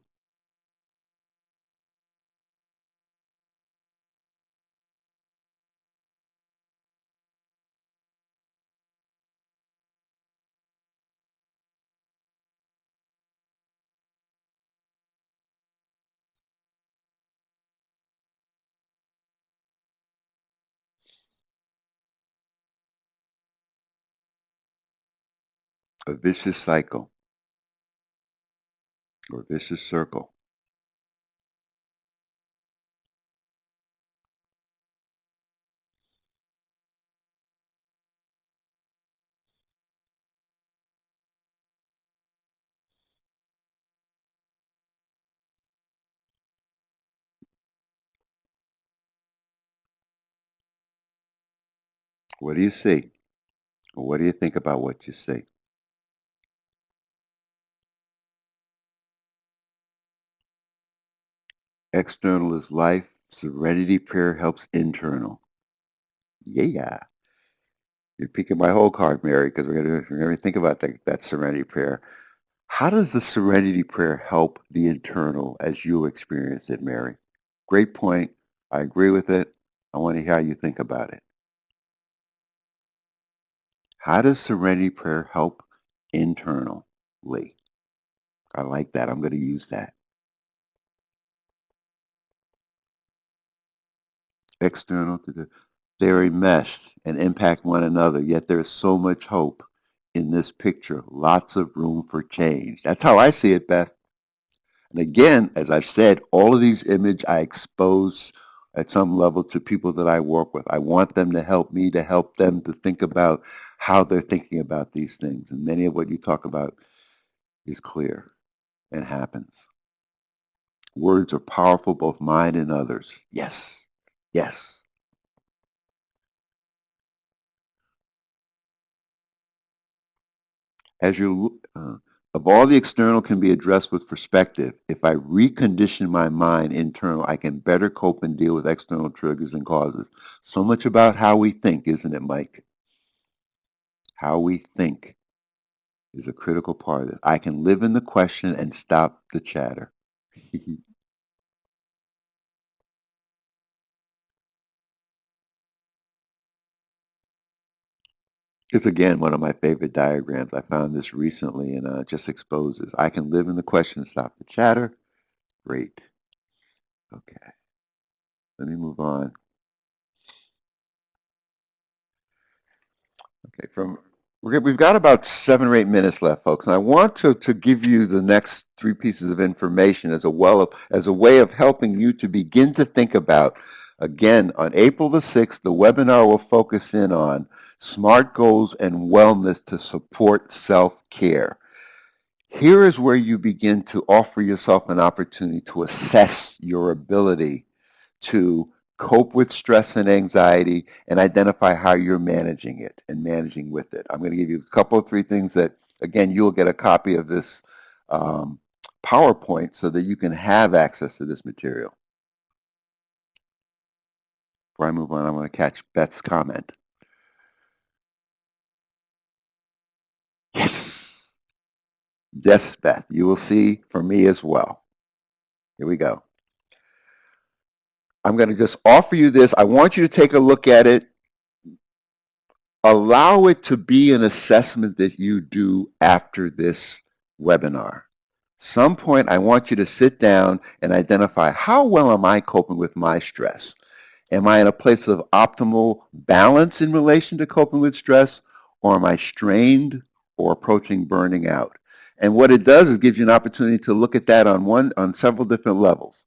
[SPEAKER 1] A vicious cycle or vicious circle. What do you see? Or what do you think about what you see? External is life. Serenity prayer helps internal. Yeah. You're picking my whole card, Mary, because we're gonna think about that serenity prayer. How does the serenity prayer help the internal as you experience it, Mary? Great point. I agree with it. I want to hear how you think about it. How does serenity prayer help internally? I like that. I'm going to use that. External to the they're enmeshed and impact one another, yet there's so much hope in this picture. Lots of room for change. That's how I see it, Beth. And again, as I've said, all of these images I expose at some level to people that I work with. I want them to help me, to help them to think about how they're thinking about these things. And many of what you talk about is clear and happens. Words are powerful, both mine and others. Yes, yes. As you, of all the external can be addressed with perspective, if I recondition my mind internal, I can better cope and deal with external triggers and causes. So much about how we think, isn't it, Mike? How we think is a critical part of it. I can live in the question and stop the chatter. It's again one of my favorite diagrams. I found this recently and just exposes. I can live in the question and stop the chatter. Great. Okay. Let me move on. Okay, we've got about 7 or 8 minutes left, folks, and I want to give you the next 3 pieces of information as a way of helping you to begin to think about. Again, on April the 6th, the webinar will focus in on SMART goals and wellness to support self-care. Here is where you begin to offer yourself an opportunity to assess your ability to cope with stress and anxiety and identify how you're managing it and managing with it. I'm going to give you a couple of 3 things that, again, you'll get a copy of this PowerPoint so that you can have access to this material. Before I move on, I want to catch Beth's comment. Yes. Yes, Beth, you will see for me as well. Here we go. I'm going to just offer you this. I want you to take a look at it. Allow it to be an assessment that you do after this webinar. Some point, I want you to sit down and identify how well am I coping with my stress? Am I in a place of optimal balance in relation to coping with stress, or am I strained or approaching burning out? And what it does is gives you an opportunity to look at that on several different levels.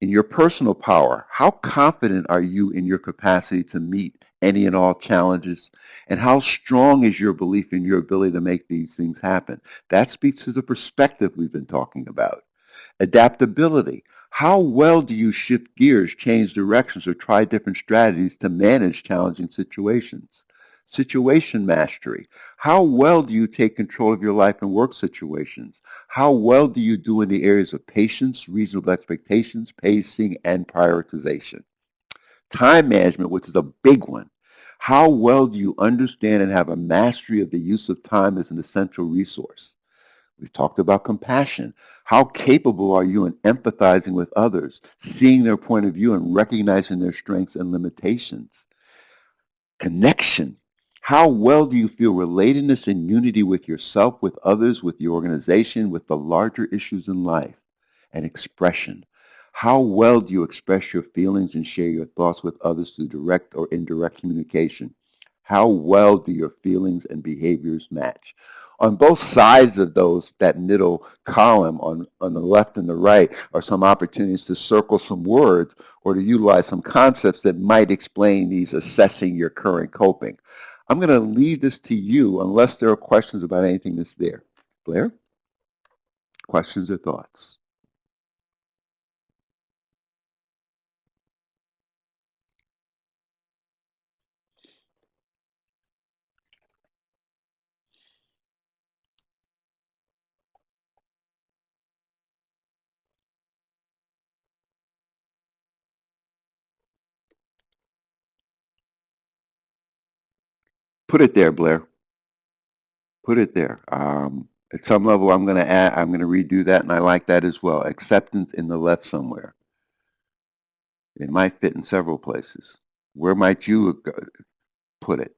[SPEAKER 1] In your personal power, how confident are you in your capacity to meet any and all challenges? And how strong is your belief in your ability to make these things happen? That speaks to the perspective we've been talking about. Adaptability. How well do you shift gears, change directions, or try different strategies to manage challenging situations? Situation mastery. How well do you take control of your life and work situations? How well do you do in the areas of patience, reasonable expectations, pacing, and prioritization? Time management, which is a big one. How well do you understand and have a mastery of the use of time as an essential resource? We've talked about compassion. How capable are you in empathizing with others, seeing their point of view and recognizing their strengths and limitations? Connection. How well do you feel relatedness and unity with yourself, with others, with your organization, with the larger issues in life? And expression. How well do you express your feelings and share your thoughts with others through direct or indirect communication? How well do your feelings and behaviors match? On both sides of that middle column, on the left and the right, are some opportunities to circle some words or to utilize some concepts that might explain these assessing your current coping. I'm going to leave this to you unless there are questions about anything that's there. Blair? Questions or thoughts? Put it there, Blair. Put it there. At some level, I'm going to redo that, and I like that as well. Acceptance in the left somewhere. It might fit in several places. Where might you put it?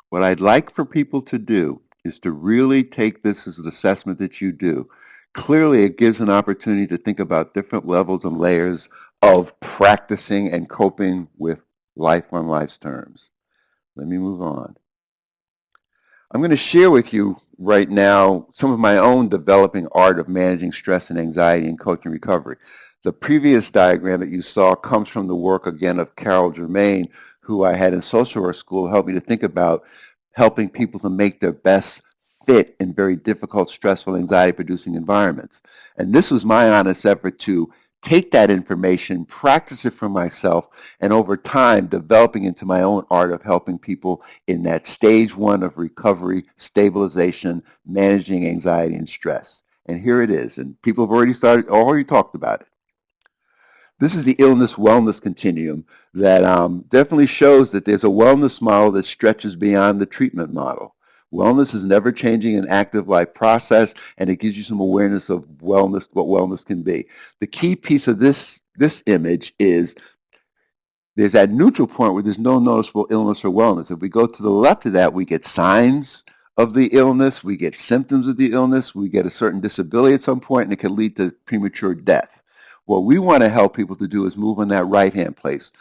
[SPEAKER 1] What I'd like for people to do is to really take this as an assessment that you do. Clearly, it gives an opportunity to think about different levels and layers of practicing and coping with life on life's terms. Let me move on. I'm going to share with you right now some of my own developing art of managing stress and anxiety in coaching recovery. The previous diagram that you saw comes from the work, again, of Carol Germain, who I had in social work school, helped me to think about helping people to make their best fit in very difficult, stressful, anxiety-producing environments. And this was my honest effort to take that information, practice it for myself, and over time developing into my own art of helping people in that stage one of recovery, stabilization, managing anxiety and stress. And here it is. And people have already talked about it. This is the illness-wellness continuum that definitely shows that there's a wellness model that stretches beyond the treatment model. Wellness is never changing an active life process, and it gives you some awareness of wellness, what wellness can be. The key piece of this image is there's that neutral point where there's no noticeable illness or wellness. If we go to the left of that, we get signs of the illness, we get symptoms of the illness, we get a certain disability at some point, and it can lead to premature death. What we want to help people to do is move on that right-hand place.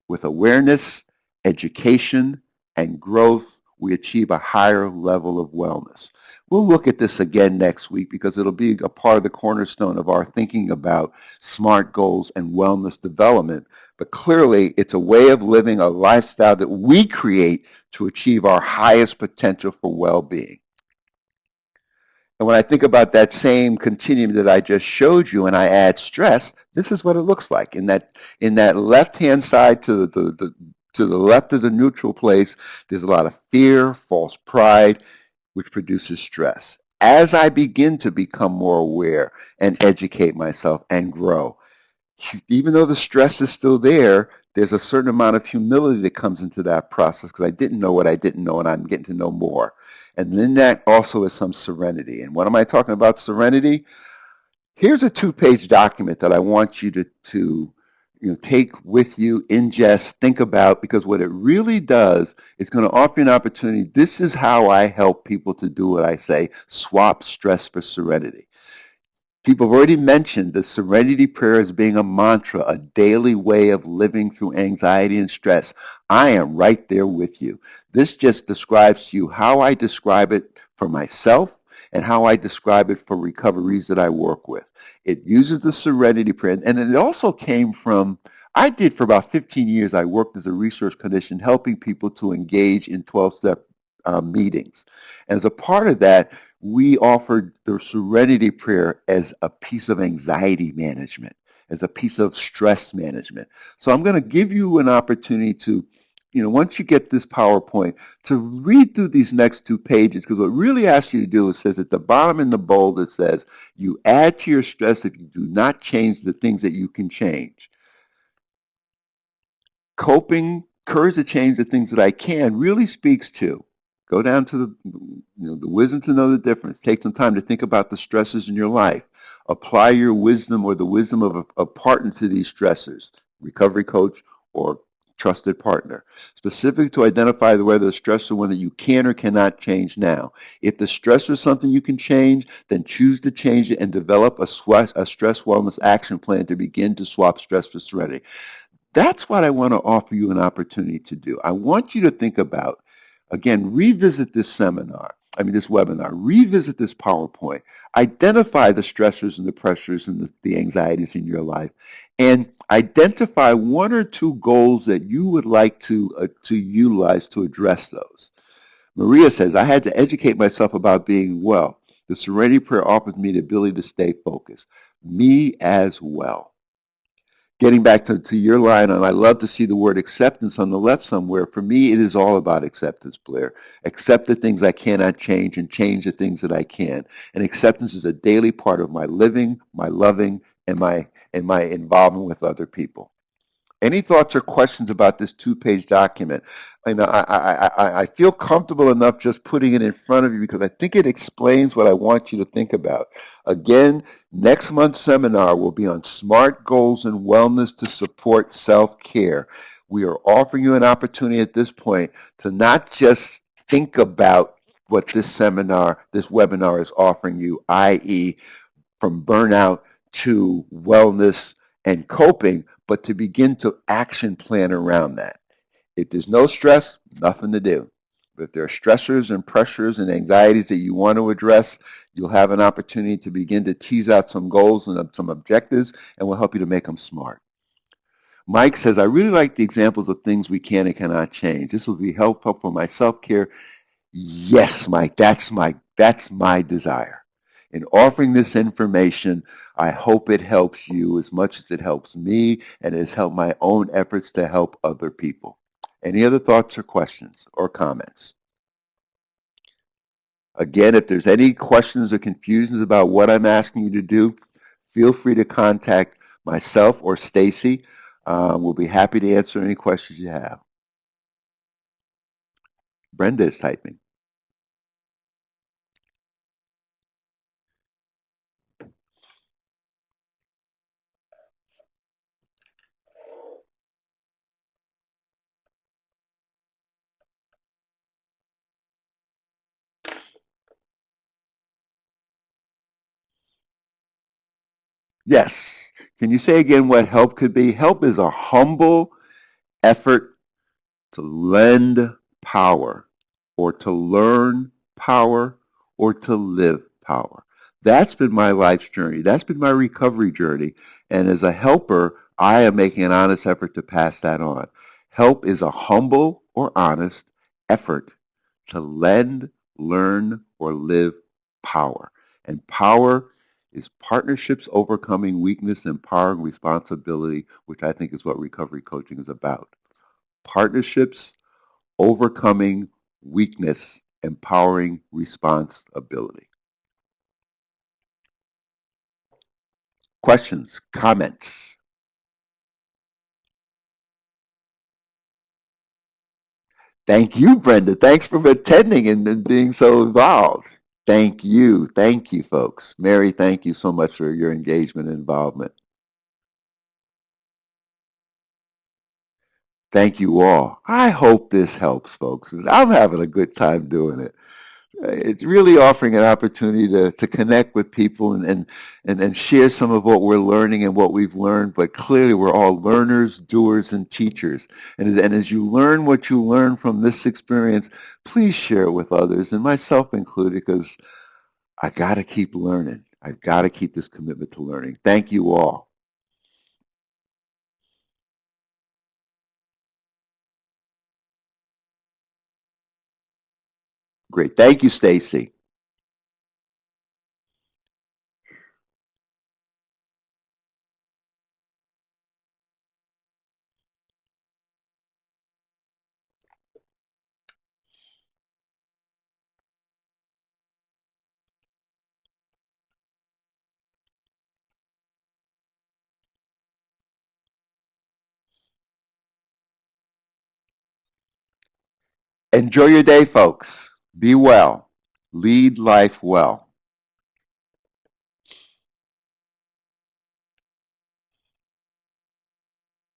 [SPEAKER 1] With awareness, education, and growth, we achieve a higher level of wellness. We'll look at this again next week because it'll be a part of the cornerstone of our thinking about SMART goals and wellness development. But clearly, it's a way of living, a lifestyle that we create to achieve our highest potential for well-being. And when I think about that same continuum that I just showed you and I add stress, this is what it looks like. In that left-hand side to the left of the neutral place, there's a lot of fear, false pride, which produces stress. As I begin to become more aware and educate myself and grow, even though the stress is still there, there's a certain amount of humility that comes into that process because I didn't know what I didn't know and I'm getting to know more. And then that also is some serenity. And what am I talking about serenity? Here's a 2-page document that I want you to take with you, ingest, think about, because what it really does, it's going to offer you an opportunity. This is how I help people to do what I say, swap stress for serenity. People have already mentioned the serenity prayer as being a mantra, a daily way of living through anxiety and stress. I am right there with you. This just describes to you how I describe it for myself and how I describe it for recoveries that I work with. It uses the serenity prayer, and it also came from, I did for about 15 years, I worked as a research clinician helping people to engage in 12-step meetings. And as a part of that, we offered the Serenity Prayer as a piece of anxiety management, as a piece of stress management. So I'm going to give you an opportunity to, once you get this PowerPoint, to read through these next 2 pages, because what it really asks you to do, it says at the bottom in the bold, it says, you add to your stress if you do not change the things that you can change. Coping, courage to change the things that I can really speaks to. Go down to the wisdom to know the difference. Take some time to think about the stresses in your life. Apply your wisdom or the wisdom of a partner to these stressors, recovery coach or trusted partner. Specific to identify whether the stressor one that you can or cannot change now. If the stressor is something you can change, then choose to change it and develop a stress wellness action plan to begin to swap stress for serenity. That's what I want to offer you an opportunity to do. I want you to think about, again, revisit this webinar, revisit this PowerPoint, identify the stressors and the pressures and the anxieties in your life, and identify 1 or 2 goals that you would like to utilize to address those. Maria says, I had to educate myself about being well. The Serenity Prayer offers me the ability to stay focused. Me as well. Getting back to your line on, I love to see the word acceptance on the left somewhere. For me, it is all about acceptance, Blair. Accept the things I cannot change and change the things that I can. And acceptance is a daily part of my living, my loving, and my involvement with other people. Any thoughts or questions about this 2-page document? I feel comfortable enough just putting it in front of you because I think it explains what I want you to think about. Again, next month's seminar will be on SMART goals and wellness to support self-care. We are offering you an opportunity at this point to not just think about what this webinar is offering you, i.e., from burnout to wellness and coping, but to begin to action plan around that. If there's no stress, nothing to do. But if there are stressors and pressures and anxieties that you want to address, you'll have an opportunity to begin to tease out some goals and some objectives, and we'll help you to make them smart. Mike says, I really like the examples of things we can and cannot change. This will be helpful for my self-care. Yes, Mike, that's my desire. In offering this information, I hope it helps you as much as it helps me and has helped my own efforts to help other people. Any other thoughts or questions or comments? Again, if there's any questions or confusions about what I'm asking you to do, feel free to contact myself or Stacy. We'll be happy to answer any questions you have. Brenda is typing. Yes. Can you say again what help could be? Help is a humble effort to lend power or to learn power or to live power. That's been my life's journey. That's been my recovery journey. And as a helper, I am making an honest effort to pass that on. Help is a humble or honest effort to lend, learn, or live power. And power is partnerships overcoming weakness, empowering responsibility, which I think is what recovery coaching is about. Partnerships overcoming weakness, empowering responsibility. Questions, comments? Thank you, Brenda. Thanks for attending and being so involved. Thank you. Thank you, folks. Mary, thank you so much for your engagement and involvement. Thank you all. I hope this helps, folks. I'm having a good time doing it. It's really offering an opportunity to connect with people and share some of what we're learning and what we've learned. But clearly, we're all learners, doers, and teachers. And as you learn what you learn from this experience, please share it with others, and myself included, because I got to keep learning. I've got to keep this commitment to learning. Thank you all. Great. Thank you, Stacy. Enjoy your day, folks. Be well. Lead life well.